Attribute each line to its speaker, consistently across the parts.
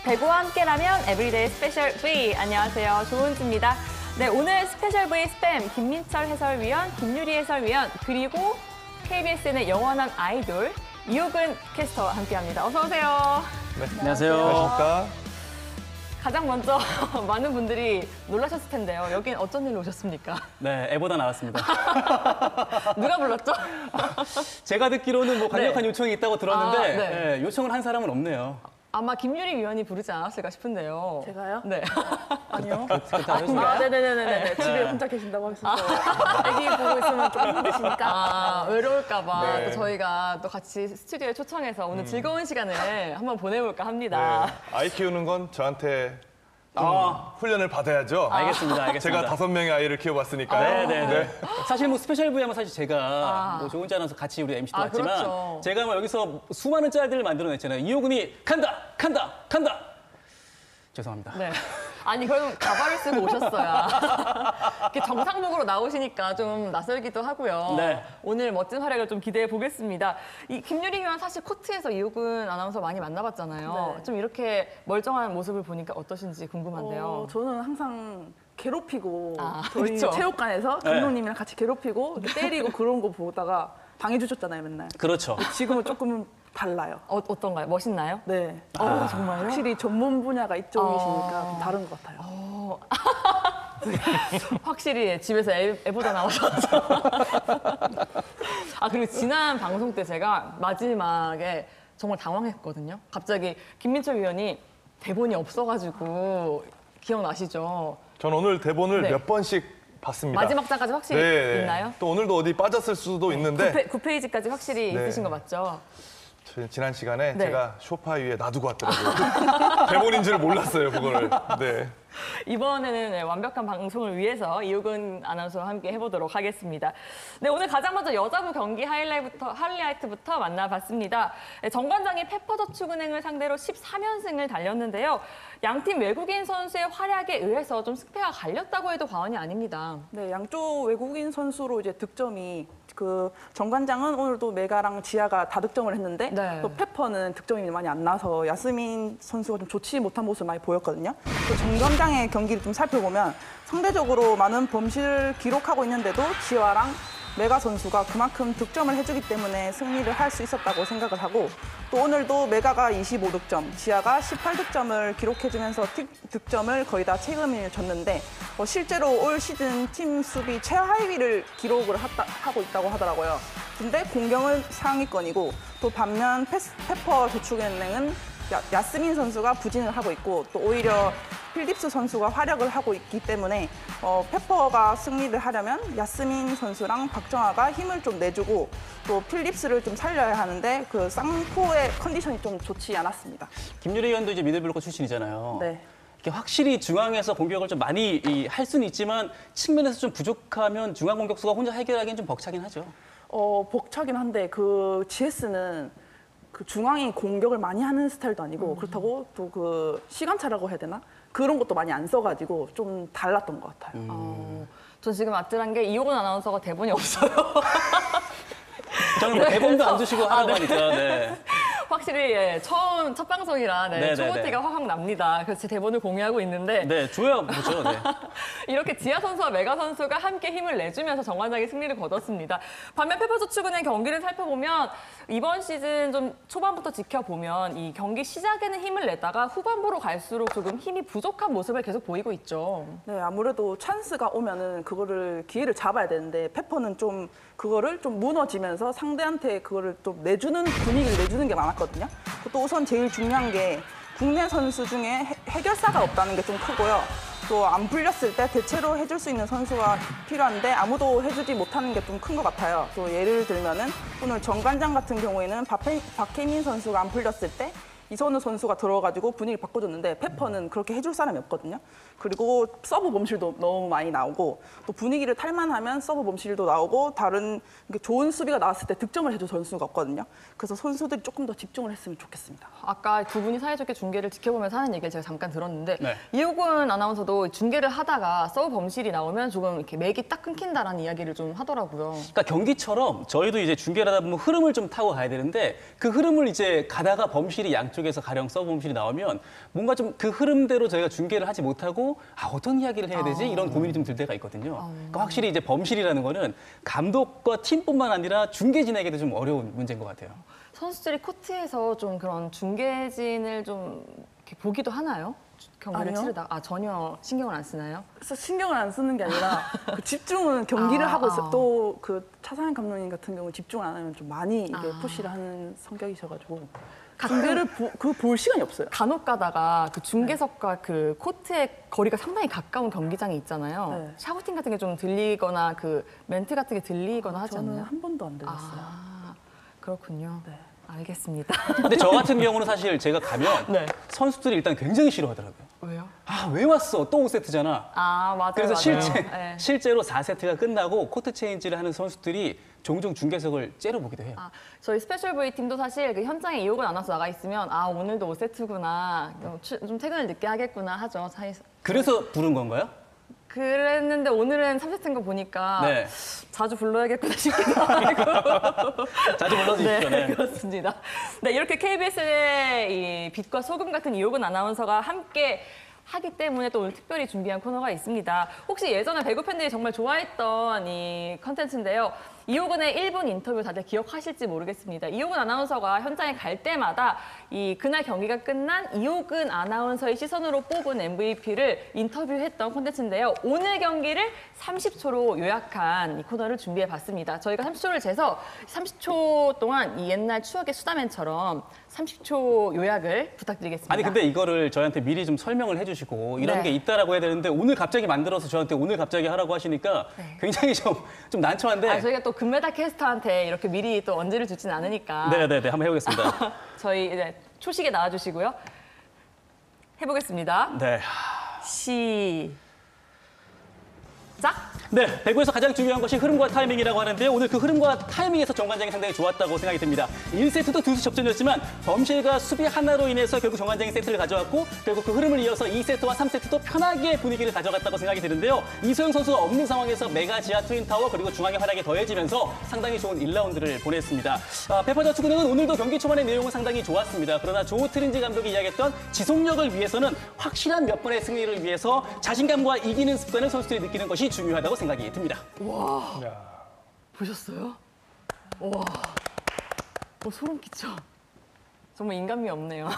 Speaker 1: 배구와 함께라면 에브리데이 스페셜 V. 안녕하세요. 조은지입니다. 네, 오늘 스페셜 V 스팸 김민철 해설위원, 김유리 해설위원, 그리고 KBSN의 영원한 아이돌 이호근 캐스터와 함께합니다. 어서 오세요.
Speaker 2: 네, 안녕하세요.
Speaker 3: 안녕하십니까?
Speaker 1: 가장 먼저 많은 분들이 놀라셨을 텐데요. 여긴 어쩐 일로 오셨습니까?
Speaker 2: 네, 애보다 나왔습니다.
Speaker 1: 누가 불렀죠?
Speaker 2: 제가 듣기로는 뭐 강력한
Speaker 1: 네.
Speaker 2: 요청이 있다고 들었는데
Speaker 1: 네.
Speaker 2: 네, 요청을 한 사람은 없네요.
Speaker 1: 아마 김유리 위원이 부르지 않았을까 싶은데요.
Speaker 4: 제가요?
Speaker 1: 네.
Speaker 4: 아니요.
Speaker 2: 아닌가요?
Speaker 4: 네네네네. 집에 혼자 계신다고 하셔서 애기 보고 있으면 조금 힘드시니까.
Speaker 1: 외로울까봐
Speaker 3: 네.
Speaker 1: 또 저희가 또 같이 스튜디오에 초청해서 오늘 즐거운 시간을 한번 보내볼까 합니다.
Speaker 3: 네, 아이 키우는 건 저한테 좀
Speaker 2: 아.
Speaker 3: 훈련을 받아야죠.
Speaker 2: 알겠습니다.
Speaker 3: 제가 5명의 아이를 키워봤으니까요.
Speaker 2: 네네네. 사실 뭐 스페셜 V 하면 사실 제가 뭐 조은지 아나운서 같이 우리 MC도 왔지만
Speaker 1: 그렇죠.
Speaker 2: 제가 뭐 여기서 수많은 짤들을 만들어냈잖아요. 이호근이 간다! 간다! 간다! 죄송합니다.
Speaker 1: 네. 아니, 그럼 가발을 쓰고 오셨어야. 이렇게 정상복으로 나오시니까 좀 낯설기도 하고요.
Speaker 2: 네.
Speaker 1: 오늘 멋진 활약을 좀 기대해 보겠습니다. 이 김유리 위원 사실 코트에서 이호근 아나운서 많이 만나봤잖아요.
Speaker 4: 네.
Speaker 1: 좀 이렇게 멀쩡한 모습을 보니까 어떠신지 궁금한데요.
Speaker 4: 저는 항상 괴롭히고 저희
Speaker 1: 그렇죠.
Speaker 4: 체육관에서
Speaker 2: 네.
Speaker 4: 감독님이랑 같이 괴롭히고 이렇게 때리고 그런 거 보다가 당해주셨잖아요, 맨날.
Speaker 2: 그렇죠.
Speaker 4: 지금은 조금은 달라요.
Speaker 1: 어떤가요? 멋있나요?
Speaker 4: 네.
Speaker 1: 정말요?
Speaker 4: 확실히 전문 분야가 이쪽이시니까 좀 다른 것 같아요.
Speaker 1: 확실히 집에서 애보다 나오셔서. 그리고 지난 방송 때 제가 마지막에 정말 당황했거든요. 갑자기 김민철 위원이 대본이 없어가지고 기억나시죠?
Speaker 3: 전 오늘 대본을
Speaker 1: 네.
Speaker 3: 몇 번씩 봤습니다.
Speaker 1: 마지막 장까지 확실히
Speaker 3: 네.
Speaker 1: 있나요?
Speaker 3: 또 오늘도 어디 빠졌을 수도 있는데
Speaker 1: 9페이지까지 확실히
Speaker 3: 네.
Speaker 1: 있으신 거 맞죠?
Speaker 3: 지난 시간에
Speaker 1: 네.
Speaker 3: 제가 소파 위에 놔두고 왔더라고요. 대본인 줄 몰랐어요, 그거를. 네.
Speaker 1: 이번에는 네, 완벽한 방송을 위해서 이호근 아나운서와 함께 해보도록 하겠습니다. 네, 오늘 가장 먼저 여자부 경기 하이라이트부터 만나봤습니다. 네, 정관장이 페퍼저축은행을 상대로 13연승을 달렸는데요. 양팀 외국인 선수의 활약에 의해서 좀 승패가 갈렸다고 해도 과언이 아닙니다.
Speaker 4: 네, 양쪽 외국인 선수로 이제 득점이 정관장은 오늘도 메가랑 지아가 다득점을 했는데
Speaker 1: 네.
Speaker 4: 또 페퍼는 득점이 많이 안 나서 야스민 선수가 좀 좋지 못한 모습을 많이 보였거든요. 또 정관장의 경기를 좀 살펴보면 상대적으로 많은 범실을 기록하고 있는데도 지아랑 메가 선수가 그만큼 득점을 해주기 때문에 승리를 할 수 있었다고 생각을 하고 또 오늘도 메가가 25득점, 지아가 18득점을 기록해주면서 득점을 거의 다 책임을 졌는데 실제로 올 시즌 팀 수비 최하위를 기록을 하고 있다고 하더라고요. 근데 공격은 상위권이고 또 반면 페퍼 저축은행은 야스민 선수가 부진을 하고 있고 또 오히려 필립스 선수가 활약을 하고 있기 때문에 페퍼가 승리를 하려면 야스민 선수랑 박정아가 힘을 좀 내주고 또 필립스를 좀 살려야 하는데 그 쌍포의 컨디션이 좀 좋지 않았습니다.
Speaker 2: 김유리 의원도 이제 미들블로커 출신이잖아요.
Speaker 4: 네.
Speaker 2: 이렇게 확실히 중앙에서 공격을 좀 많이 할 수는 있지만 측면에서 좀 부족하면 중앙 공격수가 혼자 해결하기는 좀 벅차긴 하죠.
Speaker 4: 벅차긴 한데 그 GS는 그 중앙이 공격을 많이 하는 스타일도 아니고 그렇다고 또 그 시간차라고 해야 되나? 그런 것도 많이 안 써가지고 좀 달랐던 것 같아요.
Speaker 1: 전 지금 아찔한 게 이호근 아나운서가 대본이 없어요.
Speaker 2: 저는 뭐 대본도 안 주시고 하라고 하니까. 네.
Speaker 1: 확실히 첫 방송이라
Speaker 2: 네,
Speaker 1: 초보티가 확 납니다. 그래서 제 대본을 공유하고 있는데
Speaker 2: 네, 줘야 보죠. 네.
Speaker 1: 이렇게 지아 선수와 메가 선수가 함께 힘을 내주면서 정관장이 승리를 거뒀습니다. 반면 페퍼저축은행 경기를 살펴보면 이번 시즌 좀 초반부터 지켜보면 이 경기 시작에는 힘을 내다가 후반부로 갈수록 조금 힘이 부족한 모습을 계속 보이고 있죠.
Speaker 4: 네, 아무래도 찬스가 오면은 그거를 기회를 잡아야 되는데 페퍼는 좀 그거를 좀 무너지면서 상대한테 그거를 좀 내주는 분위기를 내주는 게 많았거든요. 또 우선 제일 중요한 게 국내 선수 중에 해결사가 없다는 게 좀 크고요. 또 안 풀렸을 때 대체로 해줄 수 있는 선수가 필요한데 아무도 해주지 못하는 게 좀 큰 것 같아요. 또 예를 들면은 오늘 정관장 같은 경우에는 박혜민 선수가 안 풀렸을 때 이선우 선수가 들어가지고 분위기를 바꿔줬는데 페퍼는 그렇게 해줄 사람이 없거든요. 그리고 서브 범실도 너무 많이 나오고 또 분위기를 탈만하면 서브 범실도 나오고 다른 좋은 수비가 나왔을 때 득점을 해줄 선수가 없거든요. 그래서 선수들이 조금 더 집중을 했으면 좋겠습니다.
Speaker 1: 아까 두 분이 사이좋게 중계를 지켜보면서 하는 얘기를 제가 잠깐 들었는데
Speaker 2: 네.
Speaker 1: 이호근 아나운서도 중계를 하다가 서브 범실이 나오면 조금 이렇게 맥이 딱 끊긴다라는 이야기를 좀 하더라고요.
Speaker 2: 그러니까 경기처럼 저희도 이제 중계를 하다 보면 흐름을 좀 타고 가야 되는데 그 흐름을 이제 가다가 범실이 양쪽에 쪽에서 가령 서브 범실이 나오면 뭔가 좀 그 흐름대로 저희가 중계를 하지 못하고 어떤 이야기를 해야 되지? 이런 고민이 좀 들 때가 있거든요. 그러니까 확실히 이제 범실이라는 거는 감독과 팀뿐만 아니라 중계진에게도 좀 어려운 문제인 것 같아요.
Speaker 1: 선수들이 코트에서 좀 그런 중계진을 좀 이렇게 보기도 하나요? 경기를
Speaker 4: 아니요.
Speaker 1: 치르다 전혀 신경을 안 쓰나요?
Speaker 4: 그래서 신경을 안 쓰는 게 아니라 그 집중은 경기를 하고 있어요. 또 그 차상현 감독님 같은 경우 집중을 안 하면 좀 많이 이게 푸시를 하는 성격이셔가지고 중계를 볼 시간이 없어요.
Speaker 1: 간혹 가다가 그 중계석과 그 코트의 거리가 상당히 가까운 경기장이 있잖아요.
Speaker 4: 네.
Speaker 1: 샤우팅 같은 게 좀 들리거나 그 멘트 같은 게 들리거나 하지
Speaker 4: 저는
Speaker 1: 않나요?
Speaker 4: 한 번도 안 들렸어요.
Speaker 1: 아, 그렇군요.
Speaker 4: 네.
Speaker 1: 알겠습니다.
Speaker 2: 근데 저 같은 경우는 사실 제가 가면
Speaker 1: 네.
Speaker 2: 선수들이 일단 굉장히 싫어하더라고요.
Speaker 1: 왜요?
Speaker 2: 왜 왔어? 또 5세트잖아.
Speaker 1: 맞아요.
Speaker 2: 그래서
Speaker 1: 맞아요. 네.
Speaker 2: 실제로 4세트가 끝나고 코트 체인지를 하는 선수들이 종종 중계석을 째려보기도 해요.
Speaker 1: 저희 스페셜 V 팀도 사실 그 현장에 이호근 아나운서 나가 있으면 오늘도 5세트구나. 좀 퇴근을 늦게 하겠구나 하죠.
Speaker 2: 그래서 부른 건가요?
Speaker 1: 그랬는데 오늘은 3세트인 거 보니까
Speaker 2: 네.
Speaker 1: 자주 불러야겠구나 싶기도 하고.
Speaker 2: 자주 불러주십시오.
Speaker 1: 네,
Speaker 2: 네.
Speaker 1: 그렇습니다. 네, 이렇게 KBS의 이 빛과 소금 같은 이호근 아나운서가 함께 하기 때문에 또 오늘 특별히 준비한 코너가 있습니다. 혹시 예전에 배구 팬들이 정말 좋아했던 이 컨텐츠인데요. 이호근의 1분 인터뷰 다들 기억하실지 모르겠습니다. 이호근 아나운서가 현장에 갈 때마다 그날 경기가 끝난 이호근 아나운서의 시선으로 뽑은 MVP를 인터뷰했던 콘텐츠인데요. 오늘 경기를 30초로 요약한 이 코너를 준비해봤습니다. 저희가 30초를 재서 30초 동안 이 옛날 추억의 수다맨처럼 30초 요약을 부탁드리겠습니다.
Speaker 2: 아니 근데 이거를 저희한테 미리 좀 설명을 해주시고 이런
Speaker 1: 네.
Speaker 2: 게 있다라고 해야 되는데 오늘 갑자기 만들어서 저한테 오늘 갑자기 하라고 하시니까
Speaker 1: 네.
Speaker 2: 굉장히 좀 난처한데.
Speaker 1: 저희가 또 금메달 캐스터한테 이렇게 미리 또 언지를 주진 않으니까.
Speaker 2: 네네네 한번 해보겠습니다.
Speaker 1: 저희 이제 초식에 나와주시고요. 해보겠습니다.
Speaker 2: 네.
Speaker 1: 시작.
Speaker 2: 네, 배구에서 가장 중요한 것이 흐름과 타이밍이라고 하는데요. 오늘 그 흐름과 타이밍에서 정관장이 상당히 좋았다고 생각이 듭니다. 1세트도 두수 접전이었지만 범실과 수비 하나로 인해서 결국 정관장이 세트를 가져왔고 결국 그 흐름을 이어서 2세트와 3세트도 편하게 분위기를 가져갔다고 생각이 드는데요. 이소영 선수가 없는 상황에서 메가 지하 트윈타워 그리고 중앙의 활약이 더해지면서 상당히 좋은 1라운드를 보냈습니다. 페퍼저축은행은 오늘도 경기 초반의 내용은 상당히 좋았습니다. 그러나 조 트린지 감독이 이야기했던 지속력을 위해서는 확실한 몇 번의 승리를 위해서 자신감과 이기는 습관을 선수들이 느끼는 것이 중요하다고 생각이 듭니다.
Speaker 1: 보셨어요? 와, 소름 끼쳐. 정말 인간미 없네요.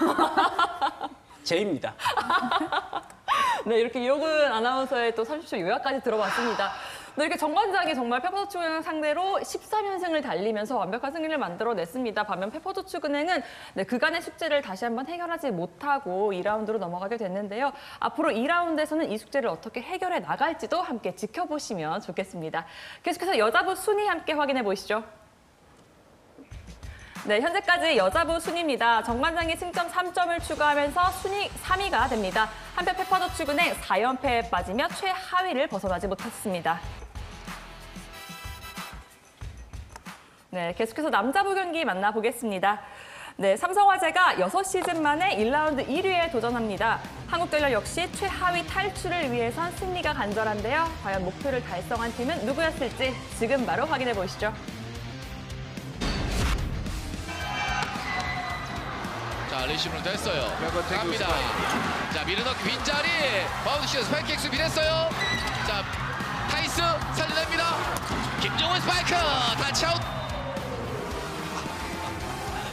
Speaker 2: 제입니다.
Speaker 1: 네, 이렇게 이호근 아나운서의 또 30초 요약까지 들어봤습니다. 네, 이렇게 정관장이 정말 페퍼저축은행 상대로 13연승을 달리면서 완벽한 승리를 만들어냈습니다. 반면 페퍼저축은행은 그간의 숙제를 다시 한번 해결하지 못하고 2라운드로 넘어가게 됐는데요. 앞으로 2라운드에서는 이 숙제를 어떻게 해결해 나갈지도 함께 지켜보시면 좋겠습니다. 계속해서 여자부 순위 함께 확인해 보시죠. 네, 현재까지 여자부 순위입니다. 정관장이 승점 3점을 추가하면서 순위 3위가 됩니다. 한편 페퍼저축은행 4연패에 빠지며 최하위를 벗어나지 못했습니다. 네, 계속해서 남자부 경기 만나보겠습니다. 네, 삼성화재가 6시즌 만에 1라운드 1위에 도전합니다. 한국전력 역시 최하위 탈출을 위해선 승리가 간절한데요. 과연 목표를 달성한 팀은 누구였을지 지금 바로 확인해 보시죠.
Speaker 5: 자, 리시브는 됐어요. 갑니다. 자, 밀어넣기 윗자리. 바운드 슛 팬케이크 밀었어요. 자, 타이스 살려냅니다. 김종훈 스파이크. 타치아웃.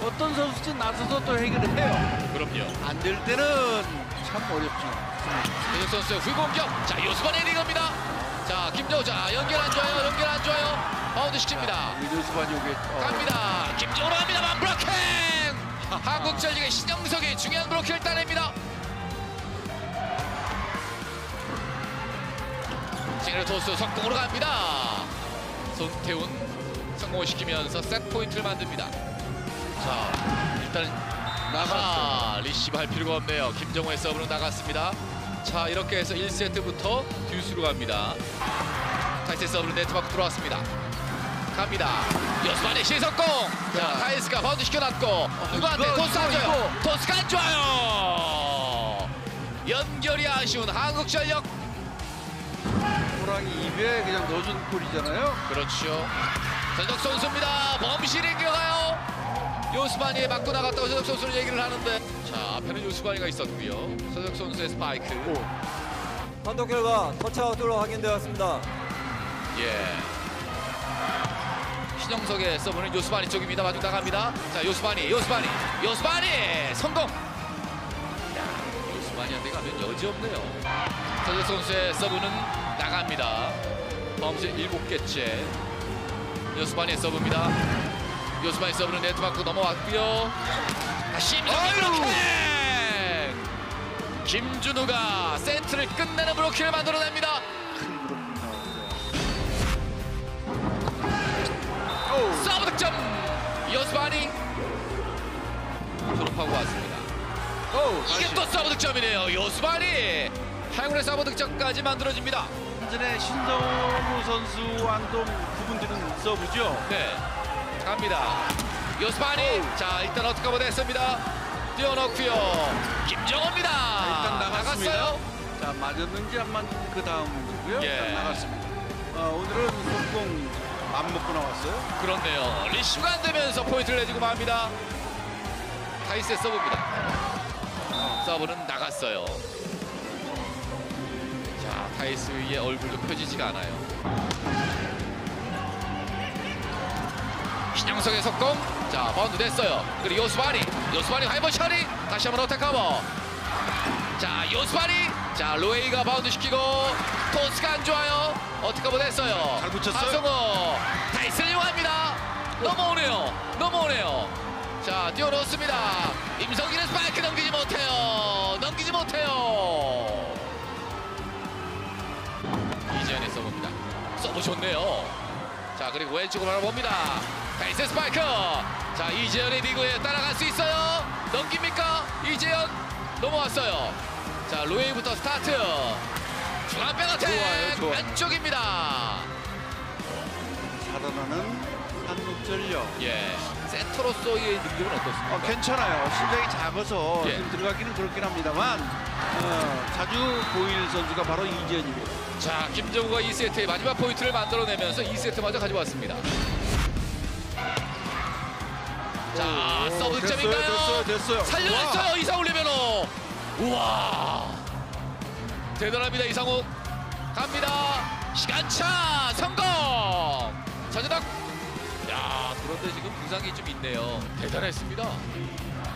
Speaker 6: 어떤 선수든 나서서 또 해결을 해요.
Speaker 5: 그럼요.
Speaker 6: 안 될 때는 참 어렵죠.
Speaker 5: 배석 선수의 후공격. 자, 요스반의 리그입니다. 자, 김정우. 자, 연결 안 좋아요. 연결 안 좋아요. 바운드 시킵니다.
Speaker 6: 요스반이 오겠죠.
Speaker 5: 갑니다. 김정우로 갑니다. 만브로킹. 한국전력의 신영석이 중요한 브로킹을 따냅니다. 싱글 토스 석공으로 갑니다. 손태훈 성공을 시키면서 세트 포인트를 만듭니다. 자, 일단 리시브 할 필요가 없네요. 김정우의 서브로 나갔습니다. 자, 이렇게 해서 1세트부터 듀스로 갑니다. 타이스의 서브로 네트워크 들어왔습니다. 갑니다. 요스만의 시석공. 자, 타이스가 바운드 시켜놨고 누구한테 토스 안 줘요. 토스가 안 좋아요. 연결이 아쉬운 한국전력.
Speaker 6: 호랑이 입에 그냥 넣어준 꼴이잖아요.
Speaker 5: 그렇죠. 전적 선수입니다. 범실이 기어가요. 요스바니에 맞고 나갔다고 서적 선수는 얘기를 하는데 자 앞에는 요스바니가 있었고요. 서적 선수의 스파이크.
Speaker 7: 판독 결과 터치아웃으로 확인되었습니다.
Speaker 5: 예. 신영석의 서브는 요스바니 쪽입니다. 마중 나갑니다. 자 요스바니 성공. 야, 요스바니한테 가면 여지없네요. 서적 선수의 서브는 나갑니다. 범실 7개째. 요스바니의 서브입니다. 요스바니 서브는 네트 맞고 넘어왔고요. 심성이 브로킹! 김준우가 세트를 끝내는 브로킹을 만들어냅니다. 서브 득점! 요스바니 졸업하고 왔습니다. 이게 또 서브 득점이네요. 요스바니 행운의 서브 득점까지 만들어집니다.
Speaker 6: 전에 신성우 선수와는 좀 구분되는 서브죠.
Speaker 5: 네, 갑니다. 요스바니 자 일단 어택커버 됐습니다. 뛰어넣고요. 김정호입니다.
Speaker 6: 일단 나갔습니다.
Speaker 5: 나갔어요.
Speaker 6: 자 맞았는지 안 맞는지 그 다음 문제고요.
Speaker 5: 예.
Speaker 6: 일단 나갔습니다. 오늘은 속공 안 먹고 나왔어요.
Speaker 5: 그렇네요. 리시브가 안 되면서 포인트를 내주고 맙니다. 타이스의 서브입니다. 서브는 나갔어요. 자, 타이스의 얼굴도 펴지지가 않아요. 신영석의 속공. 자, 바운드 됐어요. 그리고 요스바니 하이버 샷이 다시 한번 어택 커버. 자, 요스바니. 자, 로에이가 바운드 시키고 토스가 안 좋아요. 어택 커버 됐어요.
Speaker 6: 잘 붙였어요.
Speaker 5: 박성호. 타이스를 이용합니다. 넘어오네요. 자, 뛰어놓습니다. 임성기는 스파이크 넘기지 못해요. 이재현의 서브입니다. 서브 좋네요. 자, 그리고 왼쪽으로 바라봅니다. 타이스 스파이크. 자, 이재현의 리그에 따라갈 수 있어요. 넘깁니까? 이재현 넘어왔어요. 자, 로에이부터 스타트. 중앙 백어택
Speaker 6: 좋아요.
Speaker 5: 왼쪽입니다.
Speaker 6: 살아나는 한국전력.
Speaker 5: 예, 센터로서의 능력은 어떻습니까?
Speaker 6: 괜찮아요. 실력이 작아서
Speaker 5: 예.
Speaker 6: 지금 들어가기는 그렇긴 합니다만 자주 보일 선수가 바로 이재현입니다.
Speaker 5: 자, 김정우가 2세트의 마지막 포인트를 만들어내면서 2세트마저 가져왔습니다. 자, 서브 득점인가요?
Speaker 6: 됐어요.
Speaker 5: 살려냈어요, 이상우 레베노. 우와, 대단합니다, 이상우. 갑니다. 시간차 성공. 전현덕. 야, 그런데 지금 부상이 좀 있네요. 대단했습니다.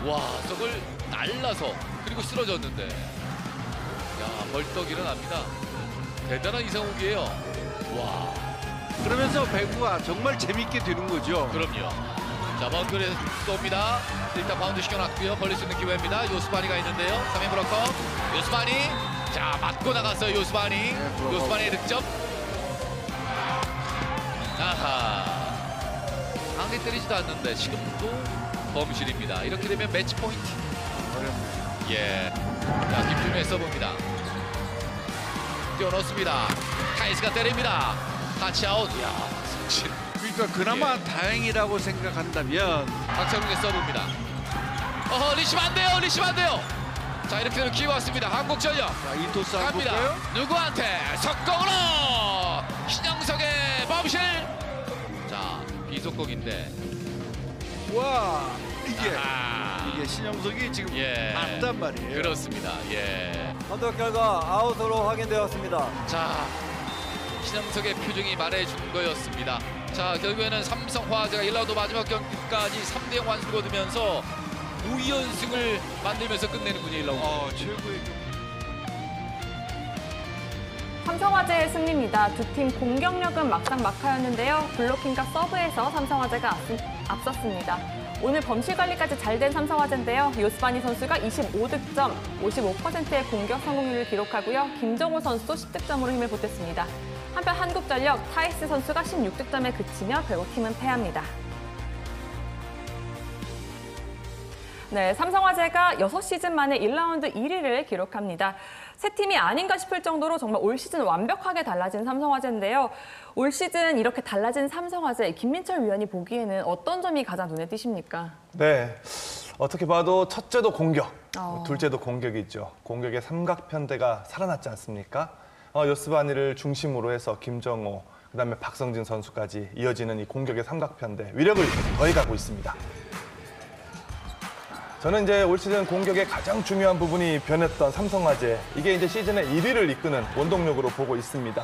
Speaker 5: 와, 저걸 날라서 그리고 쓰러졌는데. 야, 벌떡 일어납니다. 대단한 이상욱이에요. 와,
Speaker 6: 그러면서 배구가 정말 재밌게 되는 거죠.
Speaker 5: 그럼요. 자, 먼 거리에 쏩니다. 일단 바운드 시켜놨고요. 벌릴 수 있는 기회입니다. 요스바니가 있는데요. 3인 브로커. 요스바니. 자, 맞고 나갔어요. 요스바니. 요스바니의 득점. 아하. 상대 때리지도 않는데 지금도 범실입니다. 이렇게 되면 매치 포인트.
Speaker 6: 어렵네요.
Speaker 5: 예. 자, 김준우의 서브입니다. 뛰어넣습니다. 타이스가 때립니다. 타치아웃. 야, 승진.
Speaker 6: 그러니까 그나마 다행이라고 생각한다면
Speaker 5: 박찬웅의 서브입니다. 리시브 안 돼요. 자, 이렇게 되면 기회 왔습니다. 한국전력.
Speaker 6: 자, 이 토스 한번
Speaker 5: 갑니다.
Speaker 6: 볼까요?
Speaker 5: 누구한테? 석공으로! 신영석의 범실! 자, 비속공인데.
Speaker 6: 와 이게
Speaker 5: 아하.
Speaker 6: 이게 신영석이 지금
Speaker 5: 예.
Speaker 6: 맞단 말이에요.
Speaker 5: 그렇습니다. 예.
Speaker 7: 판독 결과 아웃으로 확인되었습니다.
Speaker 5: 자, 신영석의 표정이 말해준 거였습니다. 자, 결국에는 삼성화재가 1라운드 마지막 경기까지 3대0 완승을 거두면서 5연승을 만들면서 끝내는군요, 1라운드.
Speaker 6: 최고의
Speaker 1: 삼성화재의 승리입니다. 두 팀 공격력은 막상막하였는데요. 블로킹과 서브에서 삼성화재가 앞섰습니다. 오늘 범실 관리까지 잘 된 삼성화재인데요. 요스바니 선수가 25득점, 55%의 공격 성공률을 기록하고요. 김정호 선수도 10득점으로 힘을 보탰습니다. 한편 한국전력 타이스 선수가 16득점에 그치며 결국 팀은 패합니다. 네, 삼성화재가 6시즌 만에 1라운드 1위를 기록합니다. 세 팀이 아닌가 싶을 정도로 정말 올 시즌 완벽하게 달라진 삼성화재인데요. 올 시즌 이렇게 달라진 삼성화재, 김민철 위원이 보기에는 어떤 점이 가장 눈에 띄십니까?
Speaker 3: 네, 어떻게 봐도 첫째도 공격, 둘째도 공격이죠. 공격의 삼각편대가 살아났지 않습니까? 요스바니를 중심으로 해서 김정호, 그다음에 박성진 선수까지 이어지는 이 공격의 삼각편대, 위력을 더해가고 있습니다. 저는 이제 올 시즌 공격의 가장 중요한 부분이 변했던 삼성화재. 이게 이제 시즌의 1위를 이끄는 원동력으로 보고 있습니다.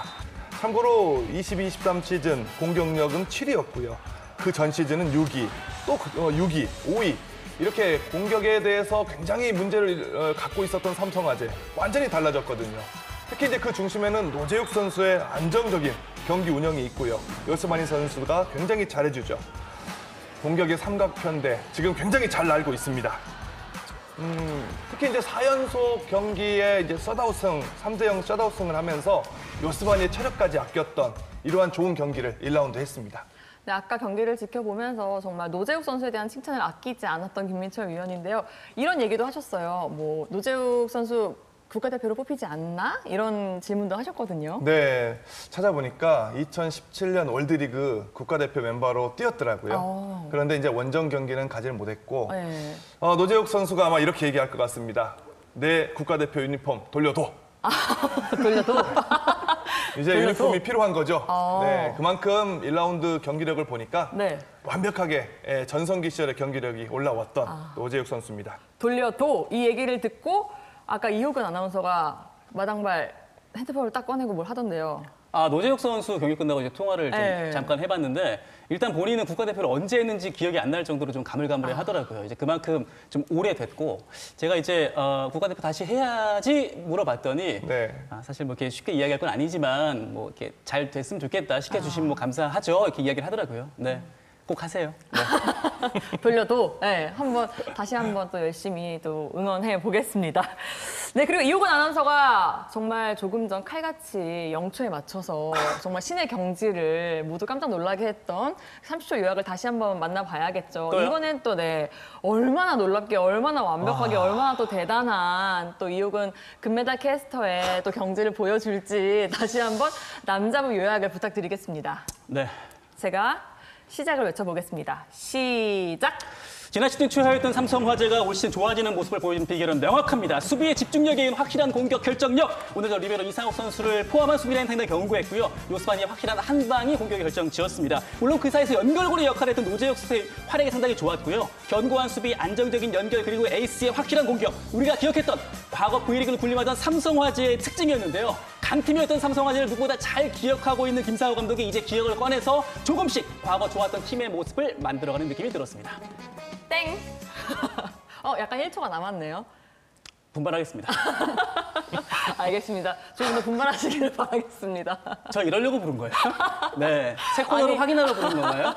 Speaker 3: 참고로 22-23 시즌 공격력은 7위였고요. 그 전 시즌은 6위, 또 6위, 5위. 이렇게 공격에 대해서 굉장히 문제를 갖고 있었던 삼성화재. 완전히 달라졌거든요. 특히 이제 그 중심에는 노재욱 선수의 안정적인 경기 운영이 있고요. 요스바니 선수가 굉장히 잘해주죠. 공격의 삼각편대 지금 굉장히 잘 날고 있습니다. 특히 이제 4연속 경기에 이제 셧아웃승, 3대0 셧아웃승을 하면서 요스바니의 체력까지 아꼈던 이러한 좋은 경기를 1라운드 했습니다.
Speaker 1: 네, 아까 경기를 지켜보면서 정말 노재욱 선수에 대한 칭찬을 아끼지 않았던 김민철 위원인데요. 이런 얘기도 하셨어요. 뭐 노재욱 선수 국가대표로 뽑히지 않나? 이런 질문도 하셨거든요.
Speaker 3: 네, 찾아보니까 2017년 월드리그 국가대표 멤버로 뛰었더라고요. 그런데 이제 원정 경기는 가지를 못했고
Speaker 1: 네.
Speaker 3: 노재욱 선수가 아마 이렇게 얘기할 것 같습니다. 내 국가대표 유니폼 돌려둬.
Speaker 1: 돌려도
Speaker 3: 이제 유니폼이 필요한 거죠.
Speaker 1: 아.
Speaker 3: 네, 그만큼 1라운드 경기력을 보니까
Speaker 1: 네.
Speaker 3: 완벽하게 전성기 시절의 경기력이 올라왔던 노재욱 선수입니다.
Speaker 1: 돌려도 이 얘기를 듣고 아까 이호근 아나운서가 마당발 핸드폰을 딱 꺼내고 뭘 하던데요.
Speaker 2: 노재욱 선수 경기 끝나고 이제 통화를 좀
Speaker 1: 네.
Speaker 2: 잠깐 해봤는데 일단 본인은 국가대표를 언제 했는지 기억이 안 날 정도로 좀 가물가물해 하더라고요. 이제 그만큼 좀 오래됐고 제가 이제 국가대표 다시 해야지 물어봤더니
Speaker 3: 네.
Speaker 2: 사실 뭐 이렇게 쉽게 이야기할 건 아니지만 뭐 이렇게 잘 됐으면 좋겠다 시켜주시면 뭐 감사하죠 이렇게 이야기를 하더라고요. 네. 꼭 하세요. 네.
Speaker 1: 돌려도 네, 다시 한번 또 열심히 또 응원해 보겠습니다. 네, 그리고 이호근 아나운서가 정말 조금 전 칼같이 0초에 맞춰서 정말 신의 경지를 모두 깜짝 놀라게 했던 30초 요약을 다시 한번 만나봐야겠죠.
Speaker 2: 또요?
Speaker 1: 이번엔 또 네, 얼마나 놀랍게, 얼마나 완벽하게, 얼마나 또 대단한 또 이호근 금메달 캐스터의 또 경지를 보여줄지 다시 한번 남자부 요약을 부탁드리겠습니다.
Speaker 2: 네.
Speaker 1: 제가 시작을 외쳐보겠습니다. 시작!
Speaker 2: 지난 시즌 최하였던 삼성화재가 올 시즌 좋아지는 모습을 보여준 비결은 명확합니다. 수비의 집중력에 의한 확실한 공격 결정력. 오늘 저 리베로 이상욱 선수를 포함한 수비라인 상당히 견고했고요. 요스바니의 확실한 한 방이 공격의 결정지었습니다. 물론 그 사이에서 연결고리 역할을 했던 노재욱 선수의 활약이 상당히 좋았고요. 견고한 수비, 안정적인 연결, 그리고 에이스의 확실한 공격. 우리가 기억했던 과거 V리그를 군림하던 삼성화재의 특징이었는데요. 강팀이었던 삼성화재를 누구보다 잘 기억하고 있는 김상우 감독이 이제 기억을 꺼내서 조금씩 과거 좋았던 팀의 모습을 만들어가는 느낌이 들었습니다.
Speaker 1: 땡! 약간 1초가 남았네요.
Speaker 2: 분발하겠습니다.
Speaker 1: 알겠습니다. 조금 더 분발하시기를 바라겠습니다.
Speaker 2: 저 이러려고 부른 거예요? 네. 새 코너로
Speaker 1: 아니.
Speaker 2: 확인하러 부른 건가요?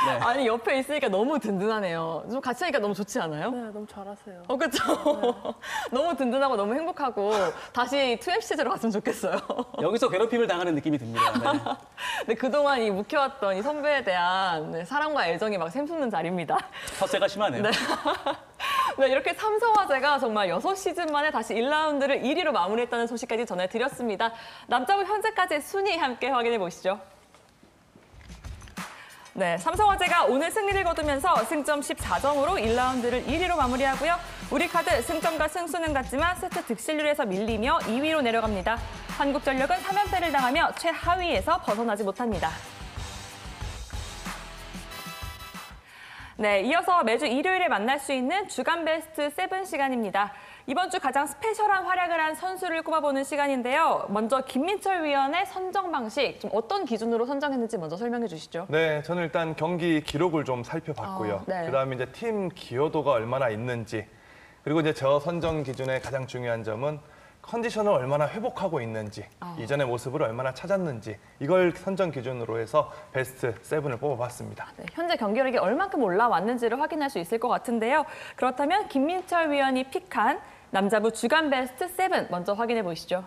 Speaker 2: 네.
Speaker 1: 아니, 옆에 있으니까 너무 든든하네요. 좀 같이 하니까 너무 좋지 않아요?
Speaker 4: 네, 너무 잘하세요.
Speaker 1: 그렇죠? 너무 든든하고 너무 행복하고 다시 2FC 들어갔으면 좋겠어요.
Speaker 2: 여기서 괴롭힘을 당하는 느낌이 듭니다. 네.
Speaker 1: 근데 그동안 이 묵혀왔던 이 선배에 대한 네, 사랑과 애정이 막 샘솟는 자리입니다.
Speaker 2: 텃세가 심하네요.
Speaker 1: 네. 네, 이렇게 삼성화재가 정말 6시즌 만에 다시 1라운드를 1위로 마무리했다는 소식까지 전해드렸습니다. 남자부 현재까지의 순위 함께 확인해 보시죠. 네, 삼성화재가 오늘 승리를 거두면서 승점 14점으로 1라운드를 1위로 마무리하고요. 우리카드 승점과 승수는 같지만 세트 득실률에서 밀리며 2위로 내려갑니다. 한국전력은 3연패를 당하며 최하위에서 벗어나지 못합니다. 네, 이어서 매주 일요일에 만날 수 있는 주간 베스트 7 시간입니다. 이번 주 가장 스페셜한 활약을 한 선수를 꼽아보는 시간인데요. 먼저 김민철 위원의 선정 방식, 좀 어떤 기준으로 선정했는지 먼저 설명해 주시죠.
Speaker 3: 네, 저는 일단 경기 기록을 좀 살펴봤고요.
Speaker 1: 네.
Speaker 3: 그다음에 이제 팀 기여도가 얼마나 있는지, 그리고 이제 저 선정 기준의 가장 중요한 점은 컨디션을 얼마나 회복하고 있는지, 이전의 모습을 얼마나 찾았는지, 이걸 선정 기준으로 해서 베스트 7을 뽑아봤습니다.
Speaker 1: 네, 현재 경기력이 얼만큼 올라왔는지를 확인할 수 있을 것 같은데요. 그렇다면 김민철 위원이 픽한 남자부 주간 베스트 7 먼저 확인해 보시죠.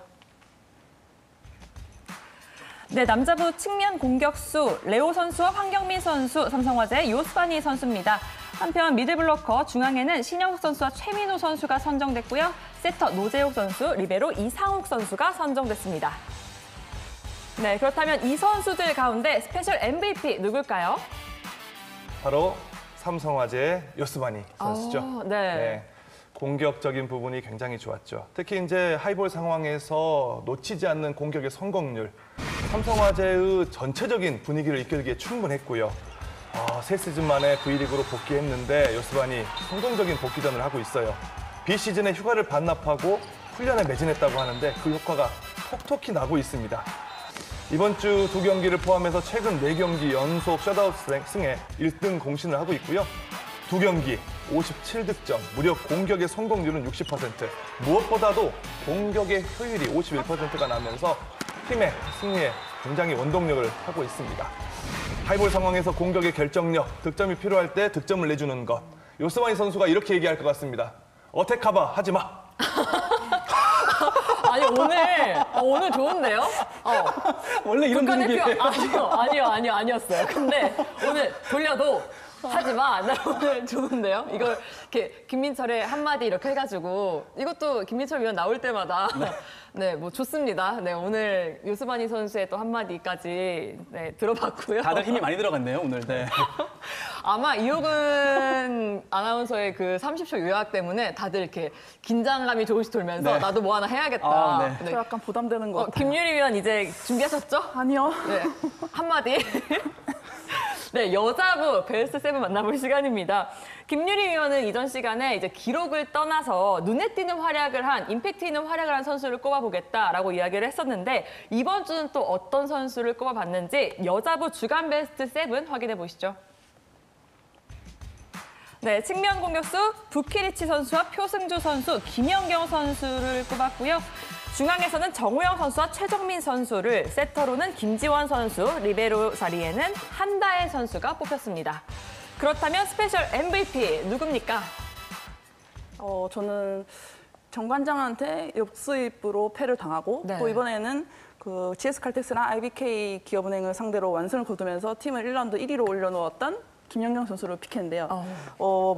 Speaker 1: 네, 남자부 측면 공격수 레오 선수와 황경민 선수, 삼성화재의 요스바니 선수입니다. 한편 미드블로커 중앙에는 신영욱 선수와 최민우 선수가 선정됐고요. 세터 노재욱 선수, 리베로 이상욱 선수가 선정됐습니다. 네, 그렇다면 이 선수들 가운데 스페셜 MVP 누굴까요?
Speaker 3: 바로 삼성화재의 요스바니 선수죠.
Speaker 1: 네.
Speaker 3: 공격적인 부분이 굉장히 좋았죠. 특히 이제 하이볼 상황에서 놓치지 않는 공격의 성공률, 삼성화재의 전체적인 분위기를 이끌기에 충분했고요. 새 시즌 만에 V리그로 복귀했는데 요스반이 성공적인 복귀전을 하고 있어요. 비시즌에 휴가를 반납하고 훈련에 매진했다고 하는데 그 효과가 톡톡히 나고 있습니다. 이번 주 2경기를 포함해서 최근 4경기 연속 셧아웃 승에 1등 공신을 하고 있고요. 2경기 57득점, 무려 공격의 성공률은 60%, 무엇보다도 공격의 효율이 51%가 나면서 팀의 승리에 굉장히 원동력을 하고 있습니다. 하이볼 상황에서 공격의 결정력, 득점이 필요할 때 득점을 내주는 것. 요스바니 선수가 이렇게 얘기할 것 같습니다. 어택하바 하지 마.
Speaker 1: 아니 오늘 좋은데요?
Speaker 2: 원래 이런 분위기예요.
Speaker 1: 아니었어요. 근데 오늘 돌려도 하지만 나 오늘 좋은데요? 이걸 이렇게 김민철의 한마디 이렇게 해가지고 이것도 김민철 위원 나올 때마다 네, 뭐 좋습니다. 네, 오늘 요스바니 선수의 또 한마디까지 네, 들어봤고요.
Speaker 2: 다들 힘이 많이 들어갔네요, 오늘. 네.
Speaker 1: 아마 이호근 아나운서의 그 30초 요약 때문에 다들 이렇게 긴장감이 조금씩 돌면서
Speaker 2: 네.
Speaker 1: 나도 뭐 하나 해야겠다.
Speaker 2: 아, 네.
Speaker 4: 저 약간 부담되는 것 같아요.
Speaker 1: 김유리 위원 이제 준비하셨죠?
Speaker 4: 아니요.
Speaker 1: 네, 한마디. 네, 여자부 베스트 7 만나볼 시간입니다. 김유리 위원은 이전 시간에 이제 기록을 떠나서 눈에 띄는 활약을 한, 임팩트 있는 활약을 한 선수를 꼽아보겠다라고 이야기를 했었는데 이번 주는 또 어떤 선수를 꼽아봤는지 여자부 주간 베스트 7 확인해 보시죠. 네, 측면 공격수 부키리치 선수와 표승주 선수, 김연경 선수를 꼽았고요. 중앙에서는 정우영 선수와 최정민 선수를, 세터로는 김지원 선수, 리베로 자리에는 한다혜 선수가 뽑혔습니다. 그렇다면 스페셜 MVP 누굽니까?
Speaker 4: 저는 정관장한테 역수입으로 패를 당하고
Speaker 1: 네.
Speaker 4: 또 이번에는 그 GS칼텍스랑 IBK 기업은행을 상대로 완승을 거두면서 팀을 1라운드 1위로 올려놓았던 김연경 선수를 픽했는데요.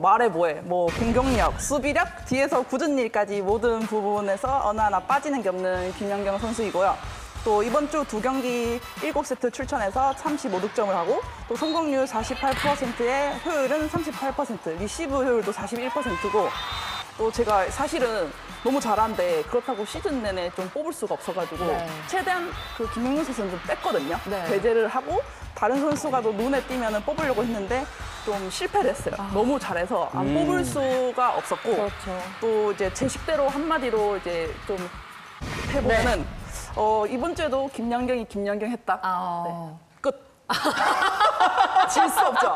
Speaker 4: 말해 뭐해. 뭐 공격력, 수비력, 뒤에서 굳은 일까지 모든 부분에서 어느 하나 빠지는 게 없는 김연경 선수이고요. 또 이번 주 2경기 7세트 출전해서 35득점을 하고 또 성공률 48%의 효율은 38%, 리시브 효율도 41%고 또 제가 사실은 너무 잘하는데 그렇다고 시즌 내내 좀 뽑을 수가 없어가지고
Speaker 1: 네.
Speaker 4: 최대한 그 김연경 선수는 좀 뺐거든요.
Speaker 1: 네.
Speaker 4: 배제를 하고 다른 선수가 더 눈에 띄면 뽑으려고 했는데 좀 실패를 했어요. 너무 잘해서 안 뽑을 수가 없었고
Speaker 1: 그렇죠.
Speaker 4: 또 이제 제 식대로 한마디로 이제 좀 해보면은 이번 주에도 김연경 했다.
Speaker 1: 아.
Speaker 4: 끝. 질 수 없죠.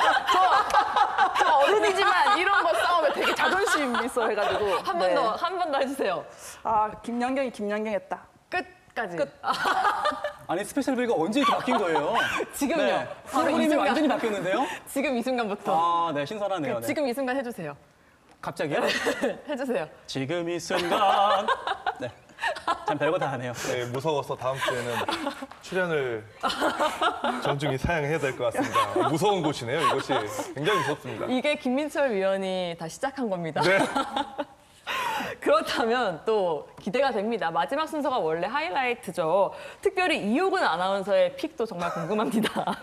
Speaker 4: 저 어른이지만 이런 거 싸우면 되게 자존심 있어 해가지고
Speaker 1: 한 번 더 해주세요.
Speaker 4: 김연경이 했다.
Speaker 1: 끝까지.
Speaker 4: 끝.
Speaker 2: 아니, 스페셜 V가 언제 이렇게 바뀐 거예요?
Speaker 1: 지금요.
Speaker 2: 네.
Speaker 1: 바로 이
Speaker 2: 프로그램이
Speaker 1: 순간.
Speaker 2: 완전히 바뀌었는데요?
Speaker 1: 지금 이 순간부터.
Speaker 2: 아, 네, 신선하네요. 네.
Speaker 1: 지금 이 순간 해주세요.
Speaker 2: 갑자기요?
Speaker 1: 해주세요.
Speaker 2: 지금 이 순간. 네. 참 별거 다 하네요.
Speaker 3: 네, 무서워서 다음 주에는 출연을 정중히 사양해야 될 것 같습니다. 무서운 곳이네요, 이곳이. 굉장히 무섭습니다.
Speaker 1: 이게 김민철 위원이 다 시작한 겁니다.
Speaker 3: 네.
Speaker 1: 그렇다면 또 기대가 됩니다. 마지막 순서가 원래 하이라이트죠. 특별히 이호근 아나운서의 픽도 정말 궁금합니다.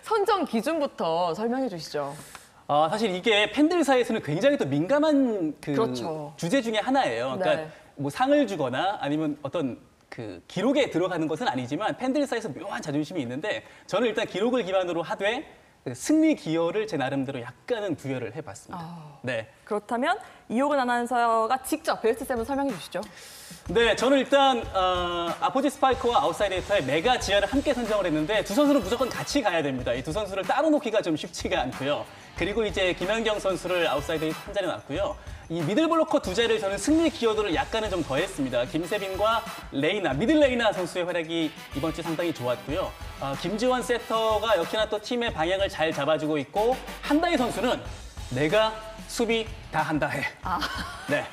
Speaker 1: 선정 기준부터 설명해 주시죠.
Speaker 2: 사실 이게 팬들 사이에서는 굉장히 또 민감한
Speaker 1: 그렇죠.
Speaker 2: 주제 중에 하나예요. 그러니까
Speaker 1: 네.
Speaker 2: 뭐 상을 주거나 아니면 어떤 그 기록에 들어가는 것은 아니지만 팬들 사이에서 묘한 자존심이 있는데 저는 일단 기록을 기반으로 하되 그 승리 기여를 제 나름대로 약간은 부여를 해봤습니다. 네.
Speaker 1: 그렇다면 이호근 아나운서가 직접 베스트 7 설명해 주시죠.
Speaker 2: 네, 저는 일단 아포지 스파이커와 아웃사이드 히터의 메가 지아를 함께 선정을 했는데 두 선수는 무조건 같이 가야 됩니다. 이 두 선수를 따로 놓기가 좀 쉽지가 않고요. 그리고 이제 김연경 선수를 아웃사이드 히터 한 자리에 놨고요. 이 미들 블로커 두 자리를 저는 승리 기여도를 약간은 좀 더했습니다. 김세빈과 레이나, 미들 레이나 선수의 활약이 이번 주 상당히 좋았고요. 김지원 세터가 역시나 또 팀의 방향을 잘 잡아주고 있고 한다희 선수는 내가 수비 다 한다 해. 네.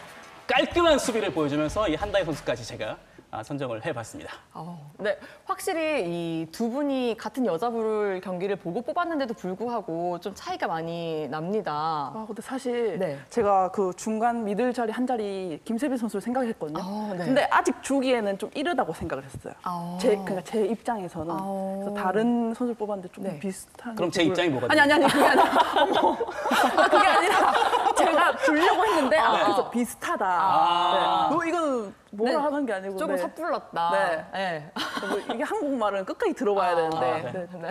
Speaker 2: 깔끔한 수비를 보여주면서 이 한다희 선수까지 제가 선정을 해봤습니다.
Speaker 1: 네, 확실히 이 두 분이 같은 여자부 경기를 보고 뽑았는데도 불구하고 좀 차이가 많이 납니다.
Speaker 4: 근데 사실
Speaker 1: 네.
Speaker 4: 제가 그 중간 미들 자리 한 자리 김세빈 선수를 생각했거든요.
Speaker 1: 네.
Speaker 4: 근데 아직 주기에는 좀 이르다고 생각을 했어요. 그러니까 제 입장에서는 그래서 다른 선수를 뽑았는데 좀
Speaker 1: 네.
Speaker 4: 비슷한.
Speaker 2: 그럼 제 입장이 뭐가
Speaker 4: 아니 그게 아니라 어머. 그게 아니라 제가 주려고 했는데 그래서 그래서 비슷하다. 네. 이거는 뭐라
Speaker 1: 네.
Speaker 4: 하는 게 아니고
Speaker 1: 조금
Speaker 4: 네.
Speaker 1: 섣불렀다.
Speaker 4: 네.
Speaker 1: 네.
Speaker 4: 뭐 이게 한국말은 끝까지 들어봐야 되는데
Speaker 1: 네.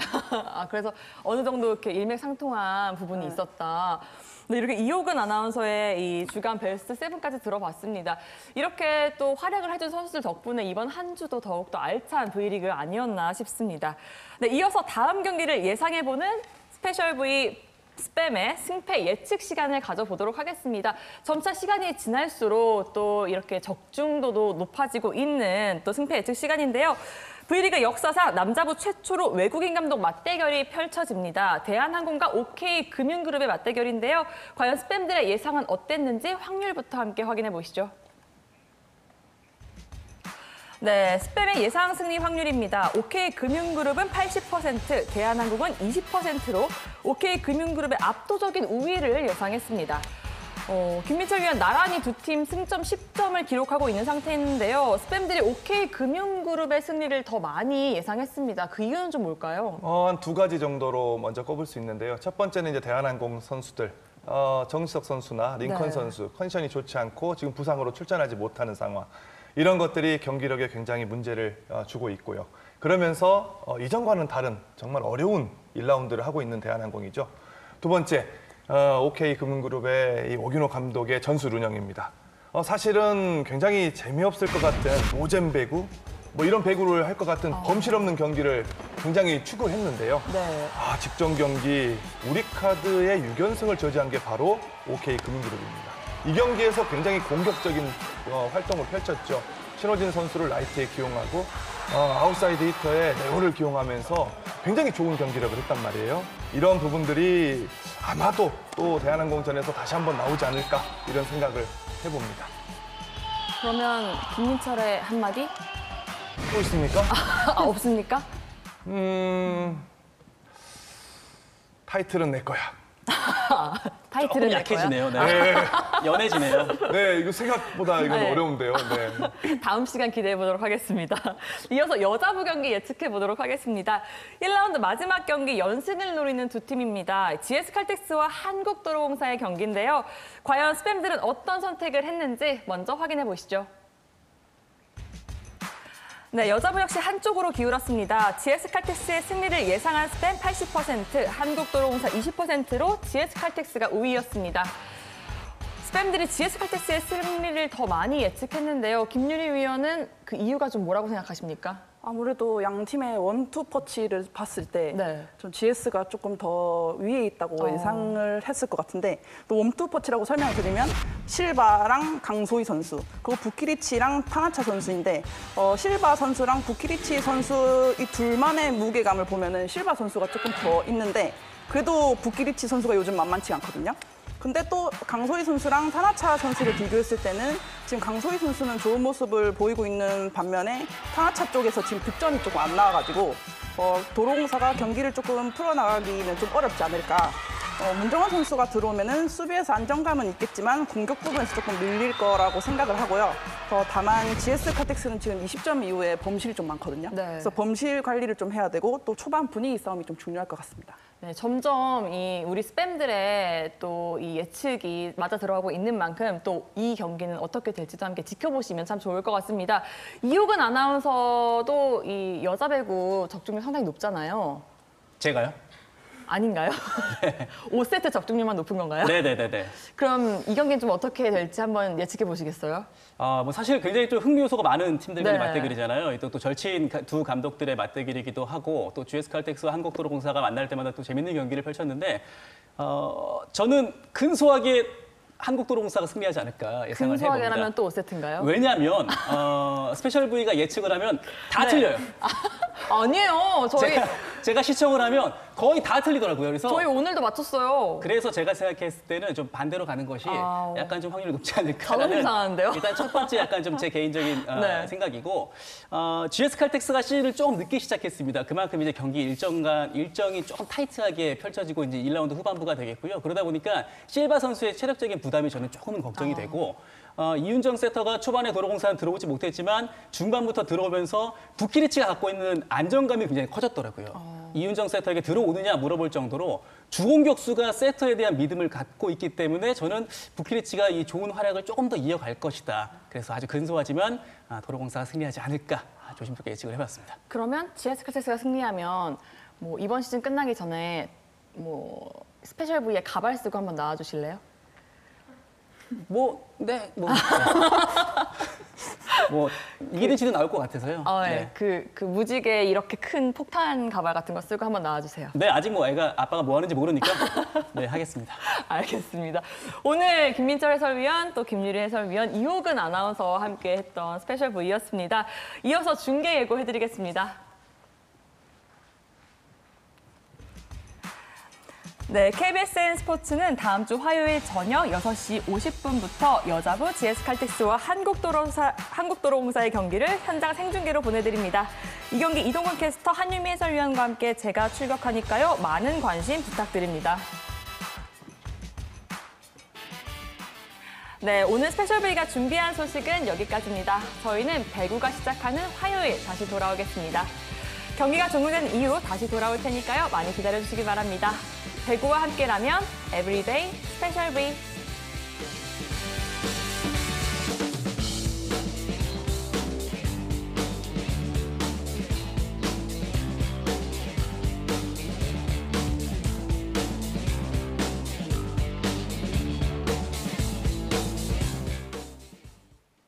Speaker 1: 그래서 어느 정도 이렇게 일맥상통한 부분이 있었다. 네, 이렇게 이호근 아나운서의 이 주간 베스트 7까지 들어봤습니다. 이렇게 또 활약을 해준 선수들 덕분에 이번 한 주도 더욱더 알찬 V리그 아니었나 싶습니다. 네, 이어서 다음 경기를 예상해보는 스페셜 V 스팸의 승패 예측 시간을 가져보도록 하겠습니다. 점차 시간이 지날수록 또 이렇게 적중도도 높아지고 있는 또 승패 예측 시간인데요. V리그 역사상 남자부 최초로 외국인 감독 맞대결이 펼쳐집니다. 대한항공과 OK금융그룹의 맞대결인데요. 과연 스팸들의 예상은 어땠는지 확률부터 함께 확인해 보시죠. 네, 스팸의 예상 승리 확률입니다. OK금융그룹은 80%, 대한항공은 20%로 OK금융그룹의 압도적인 우위를 예상했습니다. 김민철 위원 나란히 두 팀 승점 10점을 기록하고 있는 상태인데요. 스팸들이 OK금융그룹의 승리를 더 많이 예상했습니다. 그 이유는 좀 뭘까요?
Speaker 3: 한 두 가지 정도로 먼저 꼽을 수 있는데요. 첫 번째는 이제 대한항공 선수들, 정지석 선수나 링컨
Speaker 1: 네.
Speaker 3: 선수 컨디션이 좋지 않고 지금 부상으로 출전하지 못하는 상황. 이런 것들이 경기력에 굉장히 문제를 주고 있고요. 그러면서 이전과는 다른 정말 어려운 1라운드를 하고 있는 대한항공이죠. 두 번째, OK금융그룹의 이 오균호 감독의 전술 운영입니다. 사실은 굉장히 재미없을 것 같은 노잼 배구, 뭐 이런 배구를 할 것 같은 범실 없는 경기를 굉장히 추구했는데요.
Speaker 1: 네.
Speaker 3: 직전 경기 우리카드의 6연승을 저지한 게 바로 OK금융그룹입니다. 이 경기에서 굉장히 공격적인 활동을 펼쳤죠. 신호진 선수를 라이트에 기용하고 아웃사이드 히터에 네오를 기용하면서 굉장히 좋은 경기력을 했단 말이에요. 이런 부분들이 아마도 또 대한항공전에서 다시 한번 나오지 않을까 이런 생각을 해봅니다.
Speaker 1: 그러면 김민철의 한마디?
Speaker 3: 또 있습니까?
Speaker 1: 없습니까?
Speaker 3: 타이틀은 내 거야.
Speaker 1: 타이틀은
Speaker 2: 조금
Speaker 1: 낼
Speaker 2: 약해지네요. 네. 연해지네요.
Speaker 3: 네, 이거 생각보다 이건
Speaker 1: 네.
Speaker 3: 어려운데요. 네.
Speaker 1: 거야. 다음 시간 기대해 보도록 하겠습니다. 이어서 여자부 경기 예측해 보도록 하겠습니다. 1라운드 마지막 경기 연승을 노리는 두 팀입니다. GS칼텍스와 한국도로공사의 경기인데요. 과연 스팸들은 어떤 선택을 했는지 먼저 확인해 보시죠. 네, 여자부 역시 한쪽으로 기울었습니다. GS칼텍스의 승리를 예상한 스팸 80%, 한국도로공사 20%로 GS칼텍스가 우위였습니다. 스팸들이 GS칼텍스의 승리를 더 많이 예측했는데요. 김유리 위원은 그 이유가 좀 뭐라고 생각하십니까?
Speaker 4: 아무래도 양 팀의 원투 퍼치를 봤을 때
Speaker 1: 네.
Speaker 4: 좀 GS가 조금 더 위에 있다고 예상을 했을 것 같은데 또 원투 퍼치라고 설명을 드리면 실바랑 강소희 선수 그리고 부키리치랑 타나차 선수인데 실바 선수랑 부키리치 선수 이 둘만의 무게감을 보면은 실바 선수가 조금 더 있는데 그래도 부키리치 선수가 요즘 만만치 않거든요. 근데 또 강소희 선수랑 타나차 선수를 비교했을 때는 지금 강소희 선수는 좋은 모습을 보이고 있는 반면에 타나차 쪽에서 지금 득점이 조금 안 나와가지고 도로공사가 경기를 조금 풀어나가기는 좀 어렵지 않을까. 문정원 선수가 들어오면은 수비에서 안정감은 있겠지만 공격 부분에서 조금 밀릴 거라고 생각을 하고요. 다만 GS칼텍스는 지금 20점 이후에 범실이 좀 많거든요.
Speaker 1: 네.
Speaker 4: 그래서 범실 관리를 좀 해야 되고 또 초반 분위기 싸움이 좀 중요할 것 같습니다.
Speaker 1: 네, 점점 우리 스팸들의 또 이 예측이 맞아 들어가고 있는 만큼 또 이 경기는 어떻게 될지도 함께 지켜보시면 참 좋을 것 같습니다. 이호근 아나운서도 이 여자 배구 적중률 상당히 높잖아요.
Speaker 2: 제가요?
Speaker 1: 아닌가요? 5세트 적중률만 높은 건가요?
Speaker 2: 네네네네.
Speaker 1: 그럼 이 경기는 좀 어떻게 될지 한번 예측해 보시겠어요?
Speaker 2: 뭐 사실 굉장히 좀 흥미 요소가 많은 팀들과의
Speaker 1: 네.
Speaker 2: 맞대결이잖아요. 또 절친 두 감독들의 맞대결이기도 하고 또 GS칼텍스와 한국도로공사가 만날 때마다 또 재밌는 경기를 펼쳤는데 저는 근소하게 한국도로공사가 승리하지 않을까 예상을 해봅니다.
Speaker 1: 근소하게라면 또 5세트인가요?
Speaker 2: 왜냐하면 스페셜 V가 예측을 하면 다
Speaker 1: 네.
Speaker 2: 틀려요.
Speaker 1: 아니에요.
Speaker 2: 제가 시청을 하면 거의 다 틀리더라고요. 그래서
Speaker 1: 저희 오늘도 맞췄어요.
Speaker 2: 그래서 제가 생각했을 때는 좀 반대로 가는 것이
Speaker 1: 아우.
Speaker 2: 약간 좀 확률이 높지
Speaker 1: 자존심
Speaker 2: 않을까라는
Speaker 1: 상하는데요?
Speaker 2: 일단 첫 번째 약간 좀 제 개인적인
Speaker 1: 네.
Speaker 2: 생각이고 GS칼텍스가 시즌을 조금 늦게 시작했습니다. 그만큼 이제 경기 일정이 조금 타이트하게 펼쳐지고 이제 1라운드 후반부가 되겠고요. 그러다 보니까 실바 선수의 체력적인 부담이 저는 조금은 걱정이 되고 이윤정 세터가 초반에 도로공사는 들어오지 못했지만 중반부터 들어오면서 부키리치가 갖고 있는 안정감이 굉장히 커졌더라고요. 이윤정 세터에게 들어오느냐 물어볼 정도로 주공격수가 세터에 대한 믿음을 갖고 있기 때문에 저는 부키리치가 이 좋은 활약을 조금 더 이어갈 것이다. 그래서 아주 근소하지만 도로공사가 승리하지 않을까 조심스럽게 예측을 해봤습니다.
Speaker 1: 그러면 GS 칼텍스가 승리하면 뭐 이번 시즌 끝나기 전에 뭐 스페셜 V에 가발 쓰고 한번 나와주실래요?
Speaker 2: 이기든지도 나올 것 같아서요.
Speaker 1: 네. 그 무지개 이렇게 큰 폭탄 가발 같은 거 쓰고 한번 나와주세요.
Speaker 2: 네, 아직 아빠가 뭐 하는지 모르니까 네, 하겠습니다.
Speaker 1: 알겠습니다. 오늘 김민철 해설위원 또 김유리 해설위원 이호근 아나운서와 함께 했던 스페셜 V였습니다. 이어서 중계 예고해드리겠습니다. 네, KBSN 스포츠는 다음 주 화요일 저녁 6시 50분부터 여자부 GS 칼텍스와 한국도로공사의 경기를 현장 생중계로 보내드립니다. 이 경기 이동건 캐스터, 한유미 해설위원과 함께 제가 출격하니까요. 많은 관심 부탁드립니다. 네, 오늘 스페셜 V가 준비한 소식은 여기까지입니다. 저희는 배구가 시작하는 화요일 다시 돌아오겠습니다. 경기가 종료된 이후 다시 돌아올 테니까요. 많이 기다려주시기 바랍니다. 배구와 함께라면 에브리데이 스페셜 V.